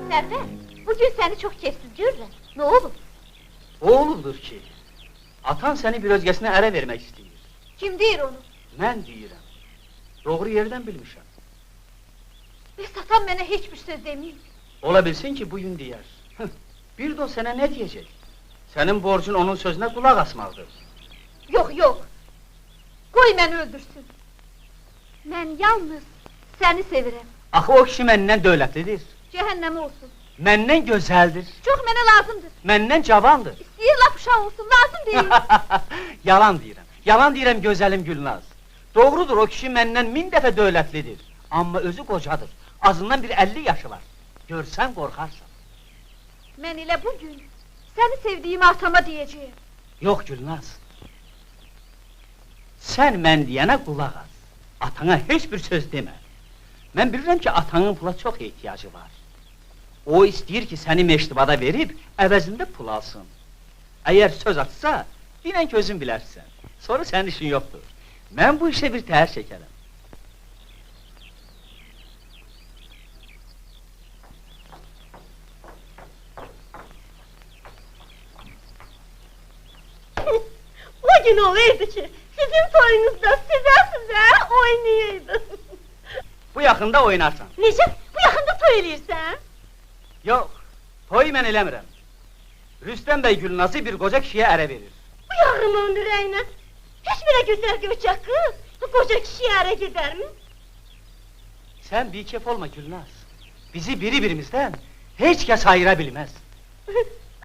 Sərvər, bugün səni çox kefsiz görürəm. Nə olub? Oğlumdur ki, atan səni bir özgəsinə ərə vermək istəyir. Kim deyir onu? Mən deyirəm. Doğru yerdən bilmişəm. Bəs atam mənə heç bir söz deməyib. Ola bilsin ki, bugün deyər. Bir də o sənə nə deyəcək? Sənin borcun onun sözünə qulaq asmaqdır. Yox, yox. Qoy məni öldürsün. Mən yalnız səni sevirəm. Axı o kişi məndən dövlətlidir. Cəhənnəmə olsun. Məndən gözəldir. Çox mənə lazımdır. Məndən cavandır. İstəyir lap uşaq olsun, lazım deyil. Yalan deyirəm. Yalan deyirəm gözəlim Gülnaz. Doğrudur, o kişi məndən 1000 dəfə dövlətlidir. Amma özü qocadır. Azından bir 50 yaşı var. Görsən qorxarsan. Mən elə bugün səni sevdiyimi atama deyəcəyim. Yox Gülnaz. Sən mən deyənə qulaq as. Atana heç bir söz demə. Mən bilirəm ki, atanın pula çox ehtiyacı var. O istəyir ki, səni meştibada verib, əvəzində pul alsın. Əgər söz atsa, dinən ki, özün bilərsən. Sonra sənin işin yoxdur. Mən bu işə bir təhər çəkərəm. O gün olaydı ki, sizin toyunuzda sizə oynayaydı. Bu yaxında oynarsan. Necə? Bu yaxında toy eləyirsən? Yox, toy mən eləmirəm. Rüstəm bəy Gülnazı bir qoca kişiyə ərə verir. Bu yaxın onun ürəyinə. Heç birə gözəl göçək qız, bu qoca kişiyə ərə gedərmi? Sən bikef olma Gülnaz. Bizi biri birimizdən heç kəs ayıra bilməz.